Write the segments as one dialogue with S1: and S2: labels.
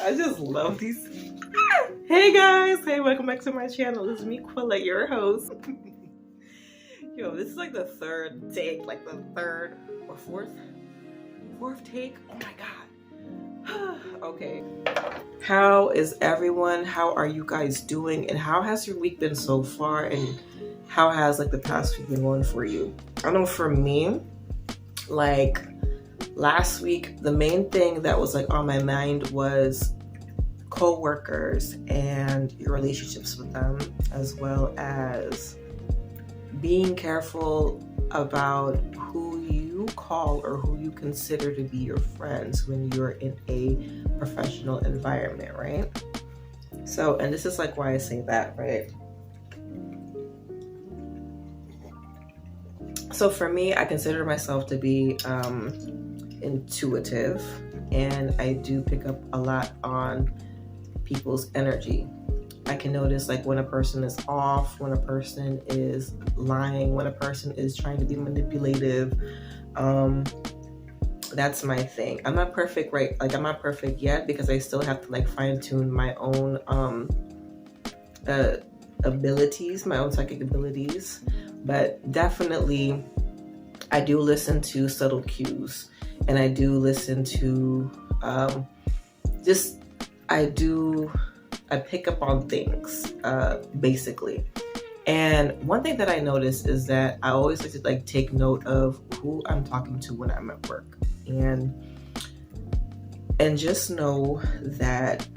S1: I just love these. Hey guys, hey, welcome back to my channel. This is me, Quilla, your host. Yo, this is like the third take, like the third or fourth take. Oh my god. Okay. How is everyone? How are you guys doing? And how has your week been so far? And how has like the past week been going for you? I know for me, like last week, the main thing that was like on my mind was coworkers and your relationships with them, as well as being careful about who you call or who you consider to be your friends when you're in a professional environment, right? So, and this is like why I say that, right? So for me, I consider myself to be intuitive, and I do pick up a lot on people's energy. I can notice like when a person is off, when a person is lying, when a person is trying to be manipulative. That's my thing. I'm not perfect, right? Like I'm not perfect yet because I still have to like fine tune my own abilities, my own psychic abilities. But definitely I do listen to subtle cues, and I do listen to I pick up on things, basically. And one thing that I notice is that I always like to like take note of who I'm talking to when I'm at work, and just know that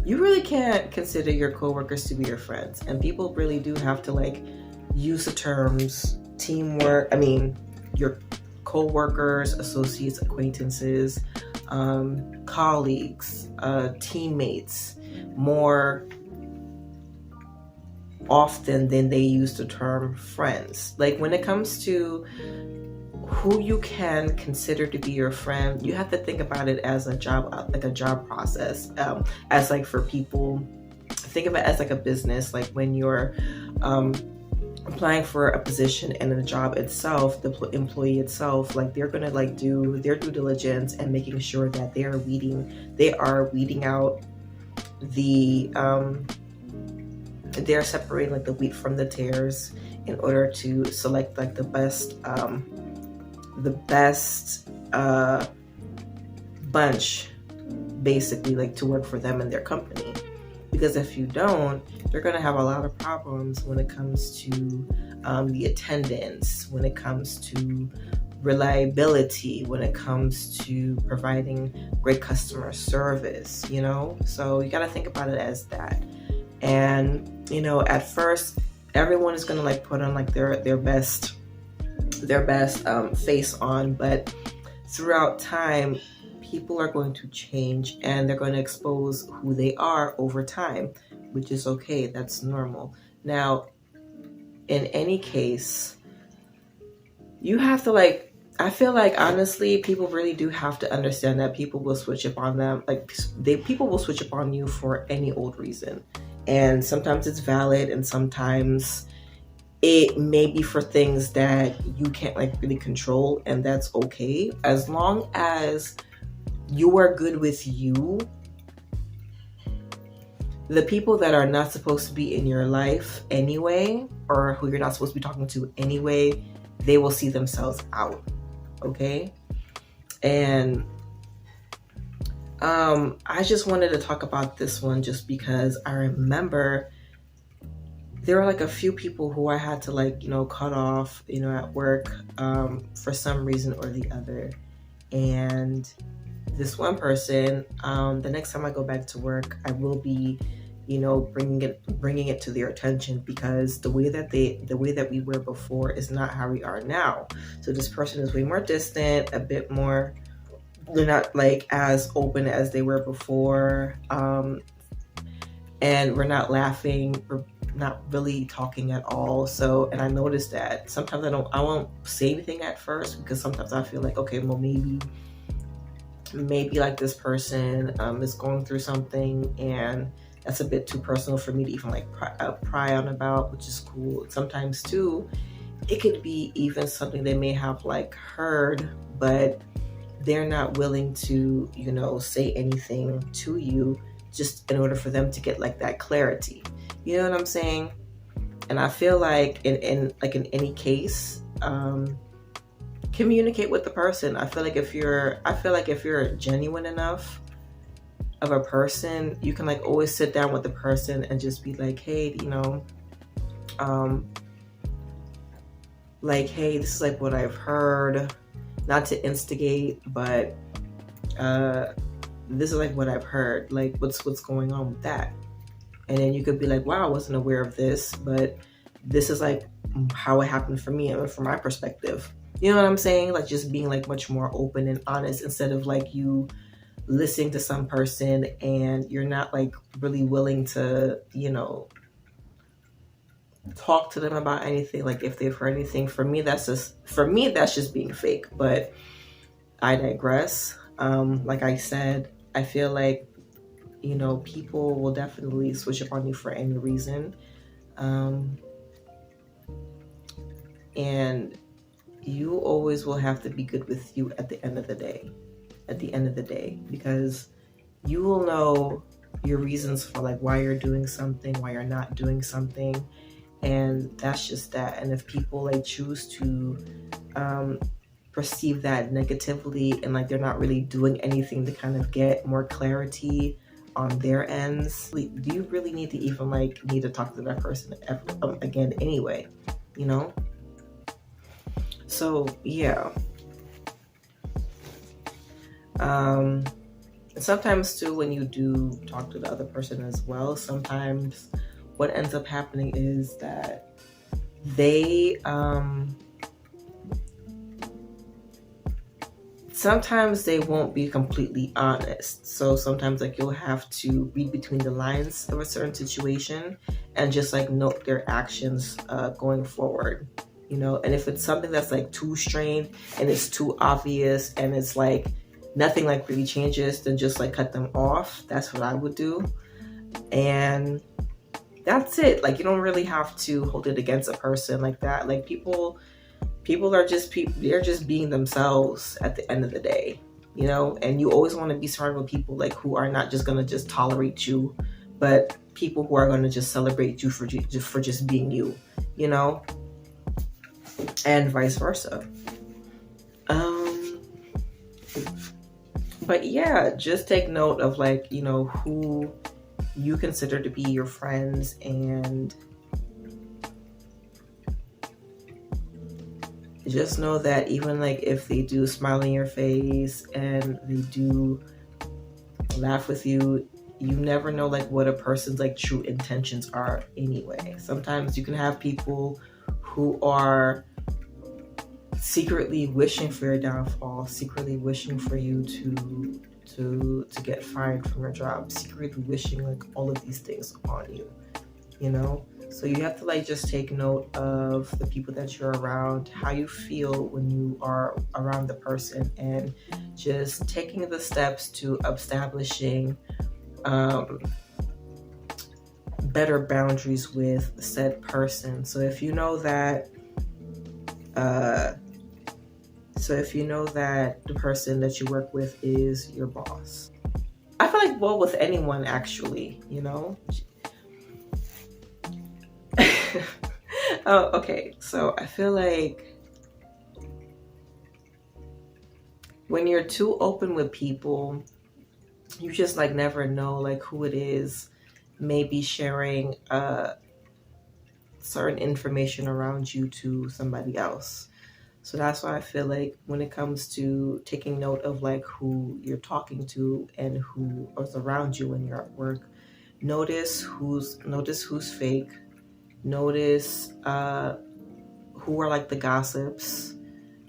S1: you really can't consider your coworkers to be your friends, and people really do have to like use the terms teamwork. I mean, your coworkers, associates, acquaintances, colleagues, teammates more often than they use the term friends. Like when it comes to who you can consider to be your friend, you have to think about it as a job, like a job process. As like for people, think of it as like a business. Like when you're applying for a position and the job itself, the employee itself, like they're gonna like do their due diligence and making sure that they are weeding out the they're separating like the wheat from the tares in order to select like the best bunch, basically, like to work for them and their company. Because if you don't, you're going to have a lot of problems when it comes to the attendance, when it comes to reliability, when it comes to providing great customer service, you know? So you got to think about it as that. And, you know, at first, everyone is going to like put on like their best face on, but throughout time, people are going to change and they're going to expose who they are over time, which is okay. That's normal. Now, in any case, you have to like, I feel like honestly, people really do have to understand that people will switch up on them. Like people will switch up on you for any old reason. And sometimes it's valid, and sometimes it may be for things that you can't like really control, and that's okay. As long as you are good with you, the people that are not supposed to be in your life anyway, or who you're not supposed to be talking to anyway, they will see themselves out. Okay? And I just wanted to talk about this one just because I remember there were like a few people who I had to like, you know, cut off, you know, at work for some reason or the other. And this one person, the next time I go back to work, I will be, you know, bringing it to their attention, because the way that we were before is not how we are now. So this person is way more distant, a bit more, they're not like as open as they were before, and we're not laughing, we're not really talking at all. So, and I noticed that sometimes I won't say anything at first, because sometimes I feel like, okay, well maybe like this person is going through something, and that's a bit too personal for me to even like pry on about, which is cool. Sometimes too, it could be even something they may have like heard, but they're not willing to, say anything to you just in order for them to get like that clarity. You know what I'm saying? And I feel like in any case, communicate with the person. I feel like if you're genuine enough of a person, you can like always sit down with the person and just be like, hey, hey, this is like what I've heard, not to instigate, but this is like what I've heard, like what's going on with that. And then you could be like, wow, I wasn't aware of this, but this is like how it happened for me and from my perspective. You know what I'm saying? Like just being like much more open and honest, instead of like you listening to some person and you're not like really willing to, talk to them about anything, like if they've heard anything. For me, that's just being fake. But I digress. Like I said, I feel like, people will definitely switch up on you for any reason. And you always will have to be good with you at the end of the day. Because you will know your reasons for like why you're doing something, why you're not doing something. And that's just that. And if people like choose to perceive that negatively and like they're not really doing anything to kind of get more clarity on their ends, do you really need to talk to that person again anyway, So yeah. Sometimes too, when you do talk to the other person as well, sometimes what ends up happening is that they sometimes they won't be completely honest. So sometimes like you'll have to read between the lines of a certain situation and just like note their actions going forward, and if it's something that's like too strained and it's too obvious and it's like nothing like really changes, then just like cut them off. That's what I would do. And that's it. Like you don't really have to hold it against a person like that. Like people are just they're just being themselves at the end of the day, and you always want to be surrounded with people like who are not just going to just tolerate you, but people who are going to just celebrate you for just being you, and vice versa. But yeah, just take note of like, who you consider to be your friends, and just know that even like if they do smile in your face and they do laugh with you, you never know like what a person's like true intentions are anyway. Sometimes you can have people who are secretly wishing for your downfall, secretly wishing for you to get fired from your job, secretly wishing like all of these things on you, So you have to like just take note of the people that you're around, how you feel when you are around the person, and just taking the steps to establishing better boundaries with said person. So if you know that the person that you work with is your boss, I feel like, well, with anyone actually, Oh, okay. So I feel like when you're too open with people, you just like never know like who it is maybe sharing certain information around you to somebody else. So that's why I feel like when it comes to taking note of like who you're talking to and who is around you when you're at work, notice who's fake. Notice who are like the gossips,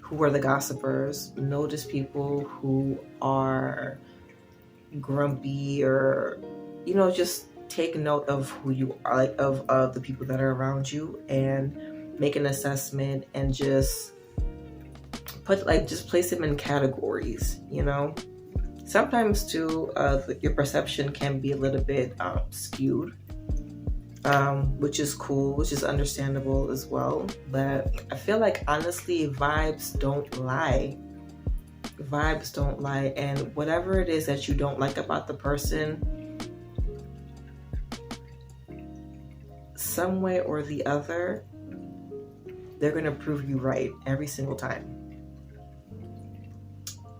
S1: who are the gossipers. Notice people who are grumpy, or just take note of who you are, like of the people that are around you, and make an assessment and just place them in categories. Sometimes too your perception can be a little bit skewed, which is cool, which is understandable as well. But I feel like honestly, vibes don't lie. Vibes don't lie, and whatever it is that you don't like about the person, some way or the other, they're going to prove you right every single time.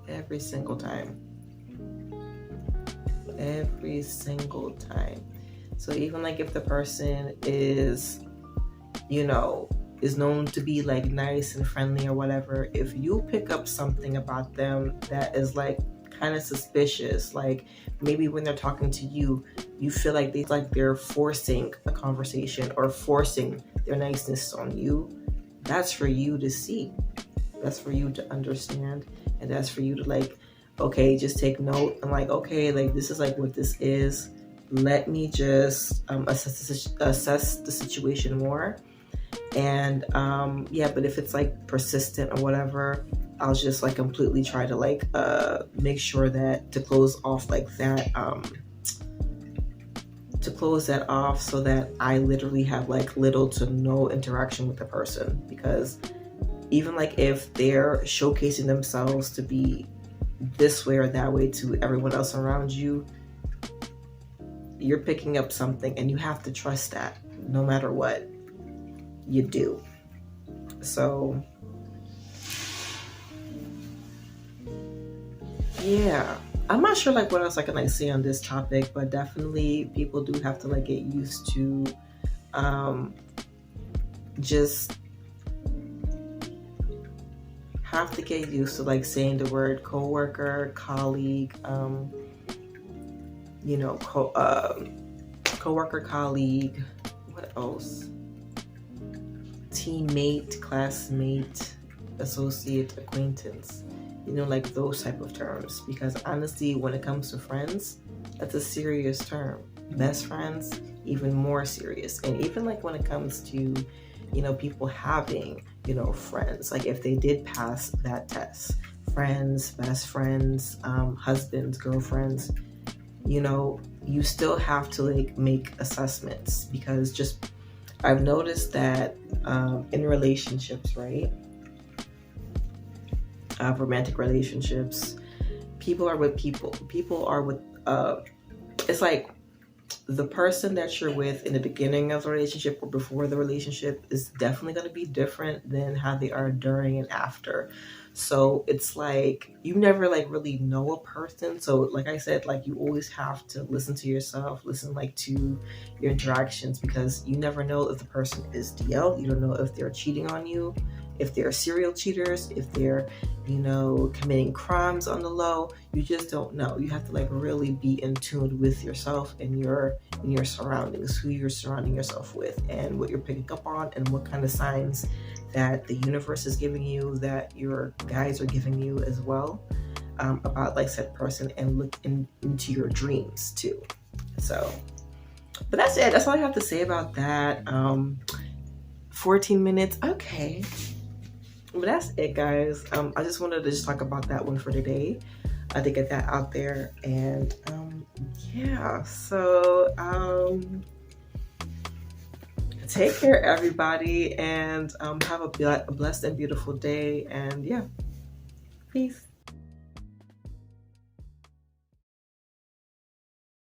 S1: Every single time. Every single time. So even like if the person is, is known to be like nice and friendly or whatever, if you pick up something about them that is like kind of suspicious, like maybe when they're talking to you, you feel like they're forcing a conversation or forcing their niceness on you, that's for you to see. That's for you to understand, and that's for you to like, okay, just take note. I'm like, okay, like this is like what this is. Let me just assess the situation more. And but if it's like persistent or whatever, I'll just like completely try to like make sure that to close off like that, to close that off so that I literally have like little to no interaction with the person. Because even like if they're showcasing themselves to be this way or that way to everyone else around you, you're picking up something and you have to trust that no matter what you do. So yeah, I'm not sure like what else I can like say on this topic, but definitely people do have to like get used to just have to get used to like saying the word coworker, colleague, coworker, colleague, what else? Teammate, classmate, associate, acquaintance, like those type of terms. Because honestly, when it comes to friends, that's a serious term. Best friends, even more serious. And even like when it comes to, people having, friends, like if they did pass that test, friends, best friends, husbands, girlfriends, you still have to like make assessments. Because just I've noticed that in relationships, right? Romantic relationships, people are with people. People are with, it's like the person that you're with in the beginning of the relationship or before the relationship is definitely going to be different than how they are during and after. So it's like you never like really know a person. So like I said, like you always have to listen to yourself, listen like to your interactions, because you never know if the person is DL. You don't know if they're cheating on you, if they're serial cheaters, if they're, committing crimes on the low. You just don't know. You have to like really be in tune with yourself and your surroundings, who you're surrounding yourself with, and what you're picking up on, and what kind of signs that the universe is giving you, that your guides are giving you as well, about like said person, and look into your dreams too. So, but that's it. That's all I have to say about that. 14 minutes. Okay. But that's it, guys. I just wanted to just talk about that one for today, to get that out there. And yeah, so take care, everybody, and have a blessed and beautiful day. And yeah, peace.